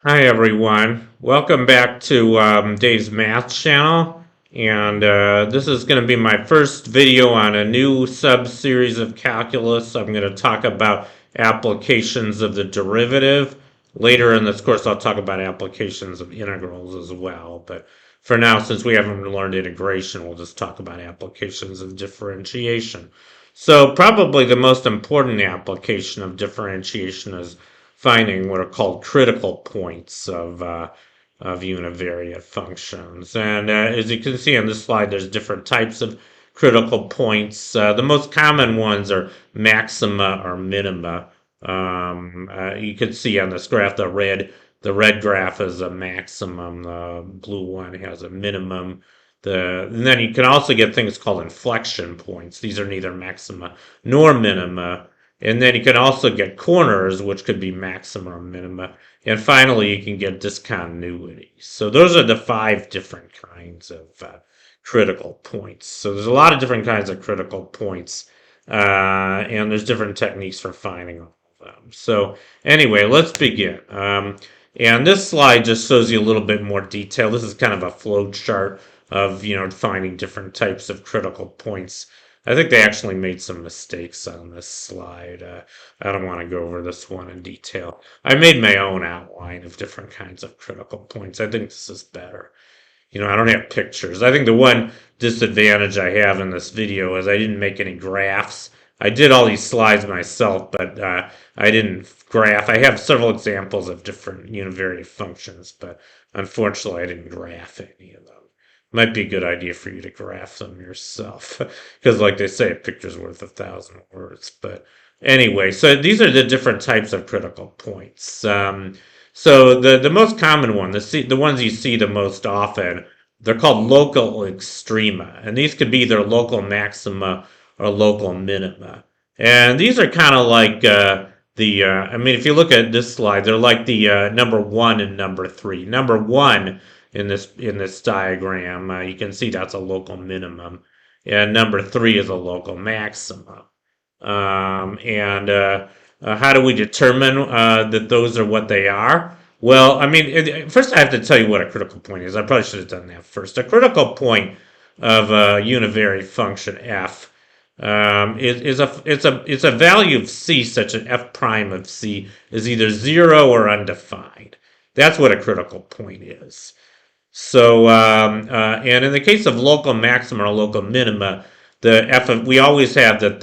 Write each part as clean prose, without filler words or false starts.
Hi everyone, welcome back to Dave's Math channel, and this is going to be my first video on a new sub-series of calculus. I'm going to talk about applications of the derivative. Later in this course I'll talk about applications of integrals as well, but for now, since we haven't learned integration, we'll just talk about applications of differentiation. So probably the most important application of differentiation is finding what are called critical points of univariate functions. And as you can see on this slide, there's different types of critical points. The most common ones are maxima or minima. You can see on this graph the red graph is a maximum. The blue one has a minimum. And then you can also get things called inflection points. These are neither maxima nor minima. And then you can also get corners, which could be maxima or minima. And finally, you can get discontinuity. So those are the 5 different kinds of critical points. So there's a lot of different kinds of critical points, and there's different techniques for finding all of them. So anyway, let's begin. And this slide just shows you a little bit more detail. This is kind of a flow chart of finding different types of critical points. I think they actually made some mistakes on this slide. I don't want to go over this one in detail. I made my own outline of different kinds of critical points. I think this is better. I don't have pictures. I think the one disadvantage I have in this video is I didn't make any graphs. I did all these slides myself, but I didn't graph. I have several examples of different univariate functions, but unfortunately I didn't graph any of them. Might be a good idea for you to graph them yourself, because like they say, a picture's worth 1,000 words. But anyway, so these are the different types of critical points. So the most common one, the ones you see the most often, they're called local extrema, and these could be either local maxima or local minima. And these are kind of like I mean, if you look at this slide, they're like the number 1 and number 3. Number 1 in this diagram, you can see that's a local minimum, and number 3 is a local maxima. And how do we determine that those are what they are? Well, I mean, first I have to tell you what a critical point is. I probably should have done that first. A critical point of a univariate function f it's a value of c such that f prime of c is either 0 or undefined. That's what a critical point is. So, and in the case of local maxima or local minima, we always have that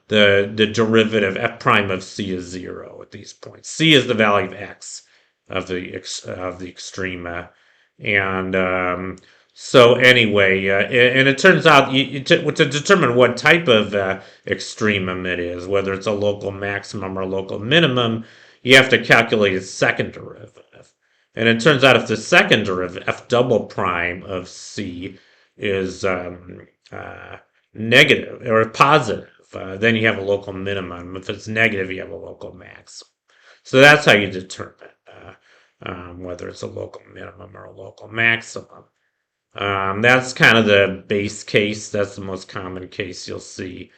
the derivative f prime of c is 0 at these points. C is the value of x of the extrema, and so anyway, and it turns out to determine what type of extremum it is, whether it's a local maximum or local minimum, you have to calculate its second derivative. And it turns out if the second derivative, f double prime of c, is negative or positive, then you have a local minimum. If it's negative, you have a local maximum. So that's how you determine whether it's a local minimum or a local maximum. That's kind of the base case. That's the most common case you'll see.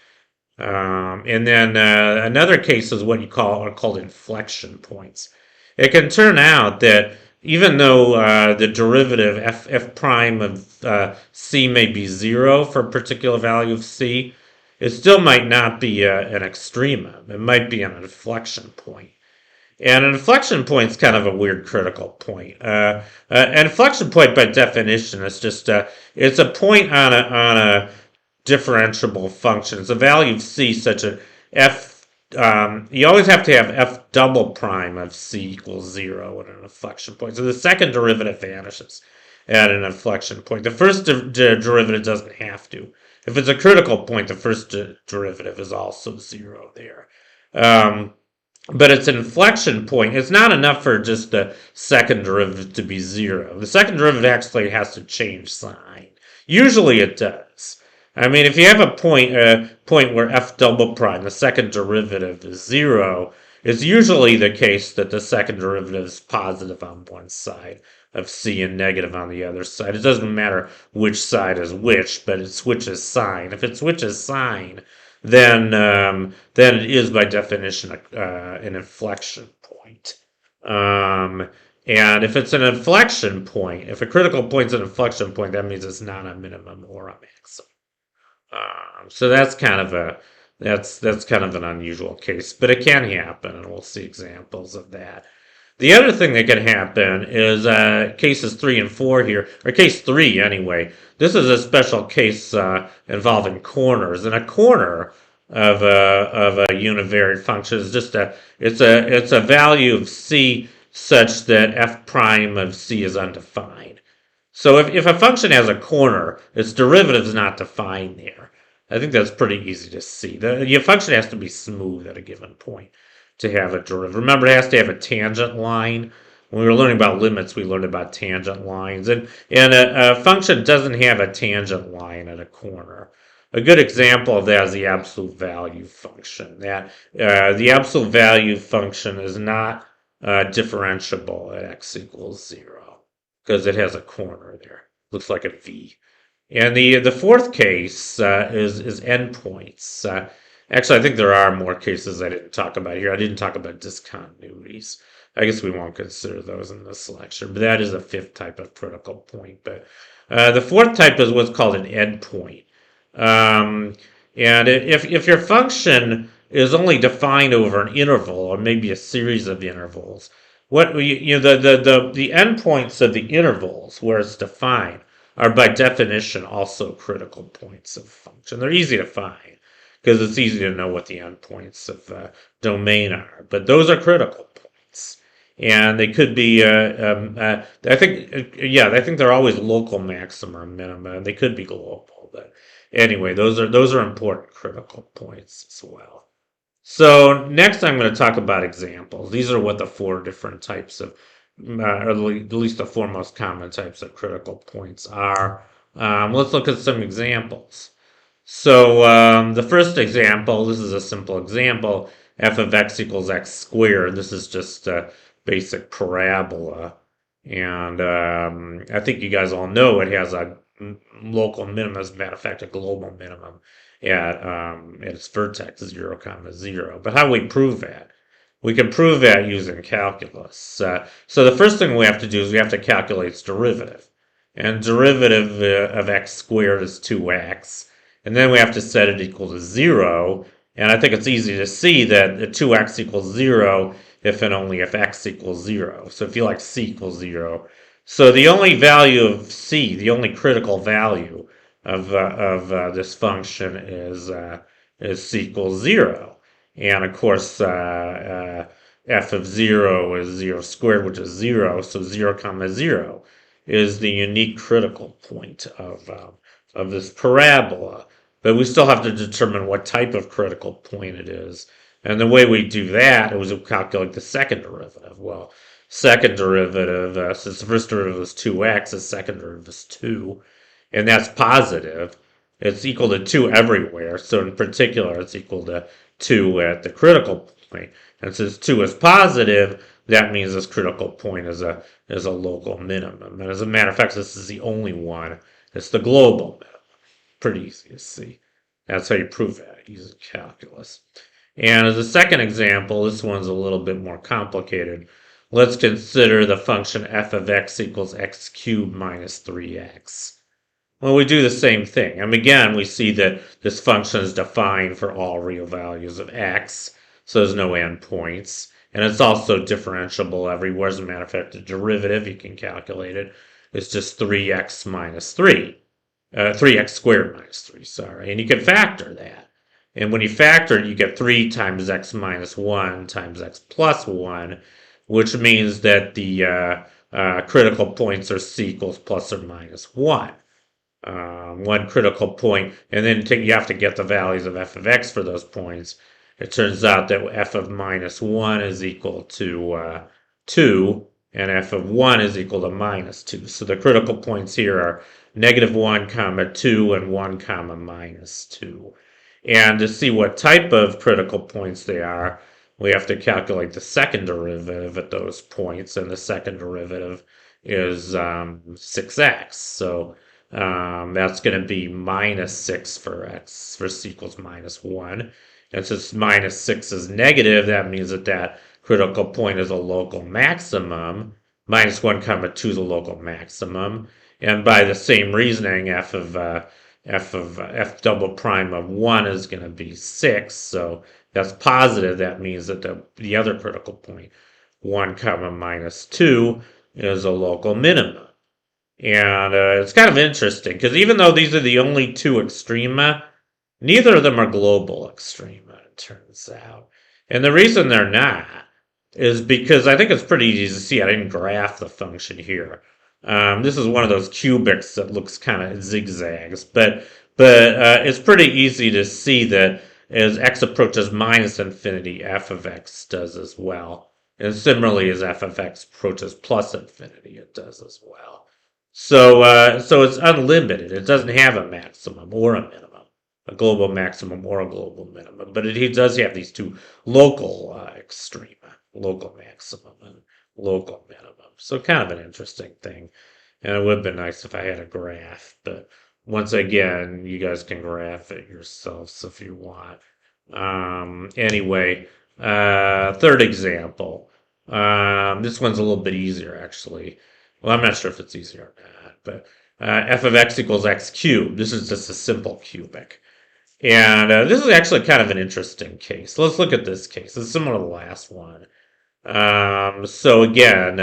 And then another case is what are called inflection points. It can turn out that even though the derivative f prime of c may be 0 for a particular value of c, it still might not be an extremum. It might be an inflection point. And an inflection point is kind of a weird critical point. An inflection point, by definition, is just it's a point on a differentiable function. It's a value of c such that f. You always have to have f double prime of c equals 0 at an inflection point. So the second derivative vanishes at an inflection point. The first derivative doesn't have to. If it's a critical point, the first derivative is also 0 there. But it's an inflection point. It's not enough for just the second derivative to be 0. The second derivative actually has to change sign. Usually it does. I mean, if you have a point where f double prime, the second derivative, is 0, it's usually the case that the second derivative is positive on one side of c and negative on the other side. It doesn't matter which side is which, but it switches sign. If it switches sign, then it is by definition an inflection point. And if it's an inflection point, if a critical point's an inflection point, that means it's not a minimum or a maximum. So that's kind of that's kind of an unusual case, but it can happen, and we'll see examples of that. The other thing that can happen is cases 3 and 4 here, or case 3 anyway. This is a special case involving corners, and a corner of a univariate function is just it's a value of c such that f prime of c is undefined. So if a function has a corner, its derivative is not defined there. I think that's pretty easy to see. The function has to be smooth at a given point to have a derivative. Remember, it has to have a tangent line. When we were learning about limits, we learned about tangent lines. And a function doesn't have a tangent line at a corner. A good example of that is the absolute value function. That the absolute value function is not differentiable at x equals 0 because it has a corner there. Looks like a V. And the fourth case is endpoints. Actually, I think there are more cases I didn't talk about here. I didn't talk about discontinuities. I guess we won't consider those in this lecture, but that is a fifth type of critical point. But the fourth type is what's called an endpoint. And if your function is only defined over an interval or maybe a series of intervals, what the endpoints of the intervals where it's defined are by definition also critical points of function. They're easy to find because it's easy to know what the endpoints of domain are, but those are critical points. And they could be, I think they're always local maxima or minima, and they could be global. But anyway, those are important critical points as well. So next, I'm going to talk about examples. These are what the four different types of, or at least the four most common types of critical points are. Let's look at some examples. So the first example, this is a simple example, f of x equals x squared. This is just a basic parabola. And I think you guys all know it has a local minimum, as a matter of fact, a global minimum at its vertex 0, 0. But how do we prove that? We can prove that using calculus. So the first thing we have to do is we have to calculate its derivative. And derivative of x squared is 2x. And then we have to set it equal to 0. And I think it's easy to see that 2x equals 0 if and only if x equals 0. So if you like c equals 0. So the only value of c, the only critical value of this function is c equals 0. And of course, f of 0 is 0 squared, which is 0. So 0, 0 is the unique critical point of this parabola. But we still have to determine what type of critical point it is. And the way we do that is we calculate the second derivative. Well, second derivative, since the first derivative is 2x, the second derivative is 2. And that's positive. It's equal to 2 everywhere. So in particular, it's equal to 2 at the critical point. And since 2 is positive, that means this critical point is a local minimum. And as a matter of fact, this is the only one. It's the global minimum. Pretty easy to see. That's how you prove that using calculus. And as a second example, this one's a little bit more complicated. Let's consider the function f of x equals x cubed minus 3x. Well, we do the same thing. And again, we see that this function is defined for all real values of x, so there's no endpoints. And it's also differentiable everywhere. As a matter of fact, the derivative, you can calculate it, is just 3x minus 3. 3x squared minus 3, sorry. And you can factor that. And when you factor it, you get 3 times x minus 1 times x plus 1, which means that the critical points are c equals plus or minus 1. One critical point, and then you have to get the values of f of x for those points. It turns out that f of minus 1 is equal to 2, and f of 1 is equal to minus 2. So the critical points here are negative 1 comma 2 and 1 comma minus 2. And to see what type of critical points they are, we have to calculate the second derivative at those points, and the second derivative is 6x. So that's going to be minus 6 for x, for c equals minus 1. And since minus 6 is negative, that means that critical point is a local maximum. minus 1 comma 2 is a local maximum. And by the same reasoning, f double prime of 1 is going to be 6. So that's positive. That means that the other critical point, 1 comma minus 2, is a local minima. And it's kind of interesting because even though these are the only two extrema, neither of them are global extrema, it turns out. And the reason they're not is because I think it's pretty easy to see. I didn't graph the function here. This is one of those cubics that looks kind of zigzags, but it's pretty easy to see that as x approaches minus infinity, f of x does as well. And similarly, as f of x approaches plus infinity, it does as well. So it's unlimited. It doesn't have a maximum or a minimum, a global maximum or a global minimum. But he does have these two local extrema, local maximum and local minimum. So kind of an interesting thing. And it would have been nice if I had a graph. But once again, you guys can graph it yourselves if you want. Anyway, third example. This one's a little bit easier, actually. Well, I'm not sure if it's easier or not, but f of x equals x cubed. This is just a simple cubic. And this is actually kind of an interesting case. Let's look at this case. It's similar to the last one. So again,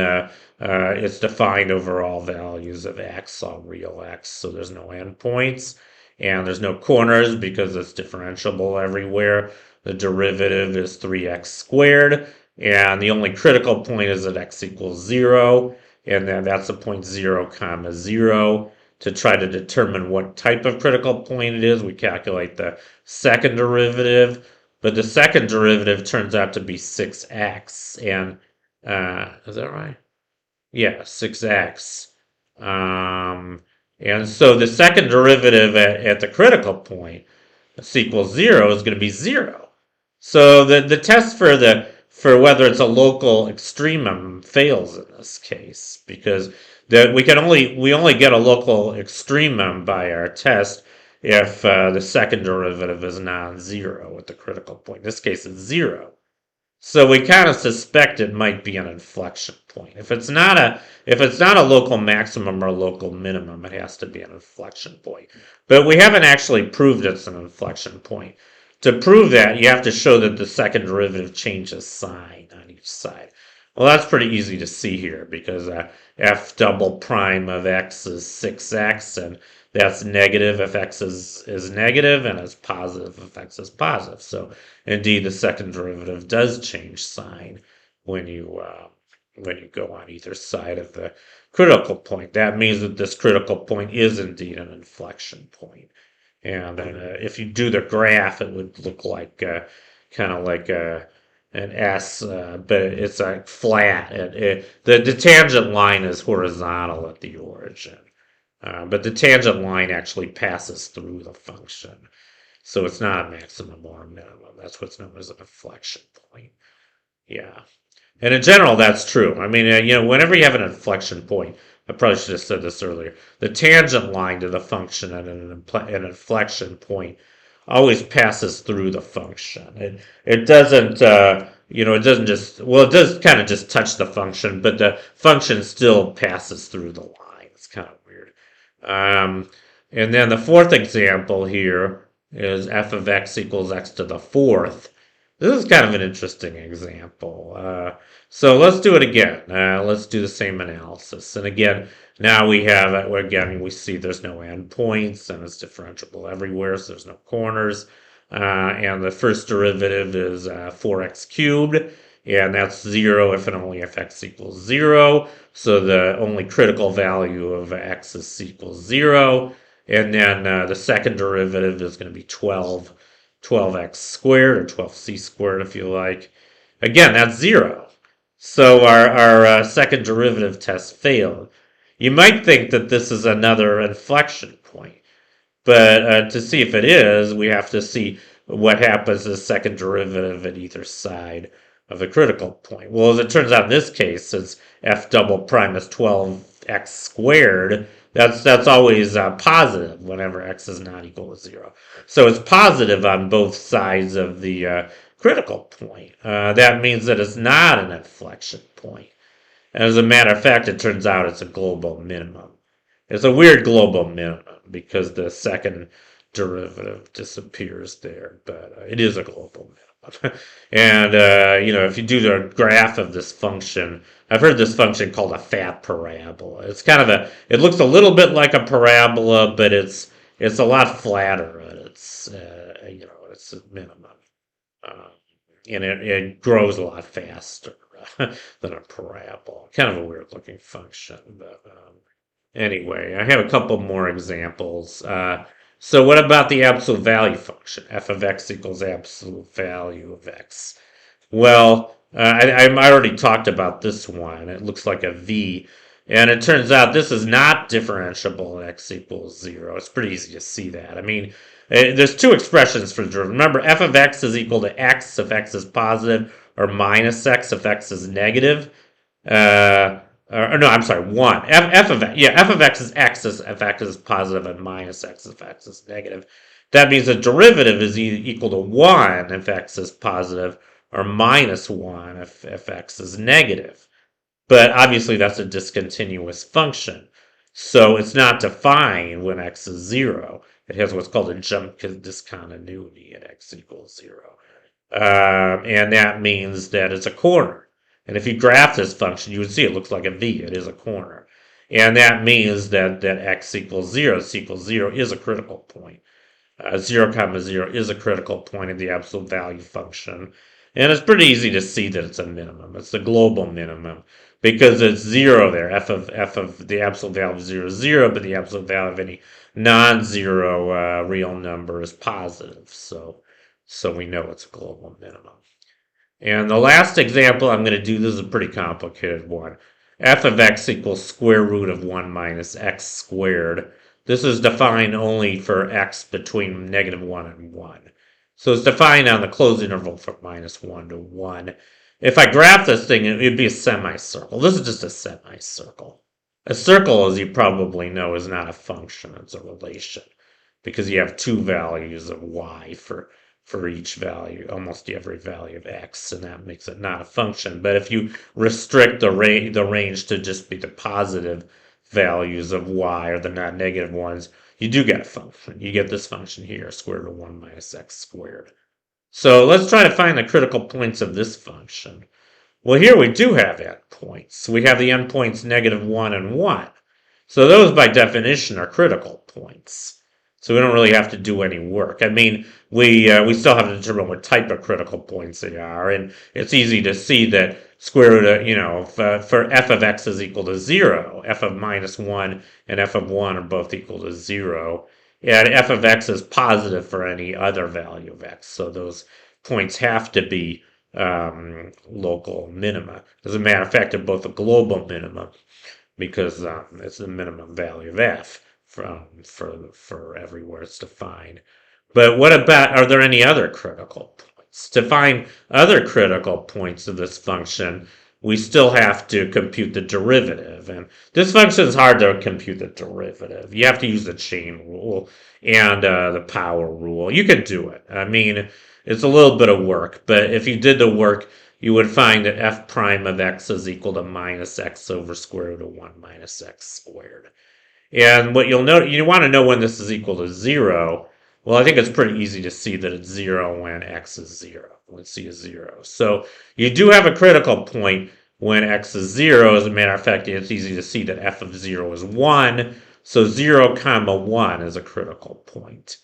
it's defined over all values of x, all real x, so there's no endpoints. And there's no corners because it's differentiable everywhere. The derivative is 3x squared. And the only critical point is at x equals 0. And then that's the point 0 comma 0. To try to determine what type of critical point it is, we calculate the second derivative. But the second derivative turns out to be 6x. And, is that right? Yeah, 6x. And so the second derivative at the critical point, x equals 0, is going to be 0. So the test for whether it's a local extremum fails in this case because we only get a local extremum by our test if the second derivative is non-zero at the critical point. In this case, it's 0. So we kind of suspect it might be an inflection point. If it's not a local maximum or local minimum, it has to be an inflection point. But we haven't actually proved it's an inflection point. To prove that, you have to show that the second derivative changes sign on each side. Well, that's pretty easy to see here because f double prime of x is 6x, and that's negative if x is negative, and it's positive if x is positive. So, indeed, the second derivative does change sign when you go on either side of the critical point. That means that this critical point is indeed an inflection point. And if you do the graph, it would look like kind of like an S, but it's like flat. The tangent line is horizontal at the origin. But the tangent line actually passes through the function. So it's not a maximum or a minimum. That's what's known as an inflection point. Yeah. And in general, that's true. I mean, whenever you have an inflection point, I probably should have said this earlier, the tangent line to the function at an inflection point always passes through the function. It doesn't, it doesn't just, well, it does kind of just touch the function, but the function still passes through the line. It's kind of weird. And then the fourth example here is f of x equals x to the fourth. This is kind of an interesting example. So let's do it again. Let's do the same analysis. And again, now we have, again, we see there's no endpoints and it's differentiable everywhere, so there's no corners. And the first derivative is 4x cubed, and that's 0 if and only if x equals 0. So the only critical value of x is equals 0. And then the second derivative is going to be 12x squared, or 12c squared if you like. Again, that's 0. So our second derivative test failed. You might think that this is another inflection point. But to see if it is, we have to see what happens to the second derivative at either side of the critical point. Well, as it turns out in this case, since f double prime is 12x squared, that's always positive whenever x is not equal to 0. So it's positive on both sides of the critical point. That means that it's not an inflection point. As a matter of fact, it turns out it's a global minimum. It's a weird global minimum because the second derivative disappears there, but it is a global minimum. And, if you do the graph of this function, I've heard this function called a fat parabola. It's kind of it looks a little bit like a parabola, but it's a lot flatter at it's a minimum. Uh, and it grows a lot faster than a parabola. Kind of a weird looking function, but anyway, I have a couple more examples. So what about the absolute value function? F of x equals absolute value of x. Well, I already talked about this one. It looks like a v. And it turns out this is not differentiable at x equals 0. It's pretty easy to see that. I mean, there's two expressions for the derivative. Remember, f of x is equal to x if x is positive, or minus x if x is negative. Or no, I'm sorry, 1. F of x is x if x is positive and minus x if x is negative. That means the derivative is equal to 1 if x is positive or minus 1 if x is negative. But obviously that's a discontinuous function. So it's not defined when x is 0. It has what's called a jump discontinuity at x equals 0. And that means that it's a corner. And if you graph this function, you would see it looks like a V. It is a corner. And that means that x equals 0. X equals 0 is a critical point. 0, comma 0 is a critical point of the absolute value function. And it's pretty easy to see that it's a minimum. It's the global minimum because it's 0 there. F of the absolute value of 0 is 0, but the absolute value of any non-zero real number is positive. So we know it's a global minimum. And the last example I'm going to do, this is a pretty complicated one. F of x equals square root of 1 minus x squared. This is defined only for x between negative 1 and 1. So it's defined on the closed interval from minus 1 to 1. If I graph this thing, it would be a semicircle. This is just a semicircle. A circle, as you probably know, is not a function. It's a relation because you have two values of y for each value, almost every value of x, and that makes it not a function. But if you restrict the range to just be the positive values of y or the non-negative ones, you do get a function. You get this function here, square root of 1 minus x squared. So let's try to find the critical points of this function. Well, here we do have endpoints. We have the endpoints negative 1 and 1. So those, by definition, are critical points. So we don't really have to do any work. I mean, we still have to determine what type of critical points they are, and it's easy to see that square root of, for f of x is equal to 0, f of minus 1 and f of 1 are both equal to 0, and f of x is positive for any other value of x. So those points have to be local minima. As a matter of fact, they're both a global minimum because it's the minimum value of f for everywhere it's defined. But what about, are there any other critical points? To find other critical points of this function, we still have to compute the derivative. And this function is hard to compute the derivative. You have to use the chain rule and the power rule. You can do it. I mean, it's a little bit of work, but if you did the work, you would find that f prime of x is equal to minus x over square root of 1 minus x squared. And what you'll note, you want to know when this is equal to 0. Well, I think it's pretty easy to see that it's 0 when x is 0, when c is 0. So you do have a critical point when x is 0. As a matter of fact, it's easy to see that f of 0 is 1. So 0, comma 1 is a critical point.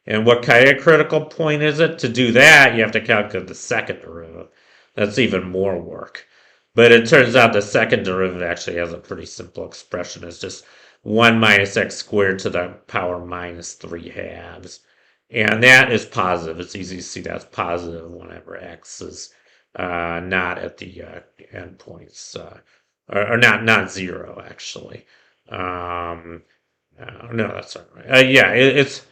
And what kind of critical point is it? To do that, you have to calculate the second derivative. That's even more work. But it turns out the second derivative actually has a pretty simple expression. It's just 1 minus x squared to the power minus 3 halves. And that is positive. It's easy to see that's positive whenever x is not at the endpoints, or not 0, actually. No, that's not right. It's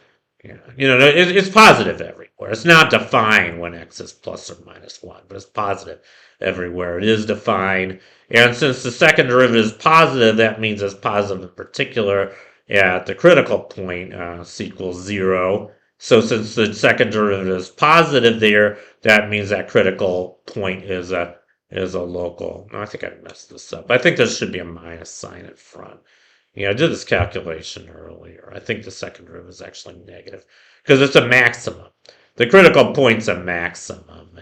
positive everywhere. It's not defined when x is plus or minus 1, but it's positive everywhere. It is defined. And since the second derivative is positive, that means it's positive in particular at the critical point, c equals 0. So since the second derivative is positive there, that means that critical point is a is a local. No, I think I messed this up. I think there should be a minus sign in front. Yeah, I did this calculation earlier. I think the second derivative is actually negative because it's a maximum. The critical point's a maximum.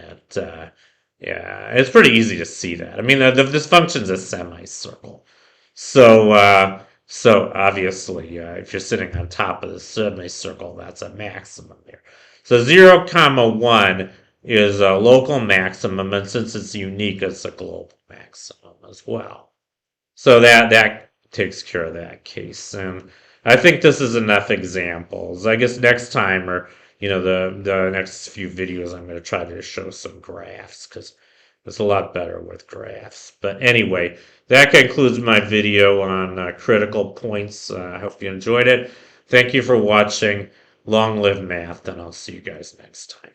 Yeah, it's pretty easy to see that. I mean, this function's a semicircle. So obviously, if you're sitting on top of the semicircle, that's a maximum there. So 0, comma 1 is a local maximum, and since it's unique, it's a global maximum as well. So that takes care of that case. And I think this is enough examples. I guess next time, or the next few videos, I'm going to try to show some graphs because it's a lot better with graphs. But anyway, that concludes my video on critical points. I hope you enjoyed it. Thank you for watching. Long live math, and I'll see you guys next time.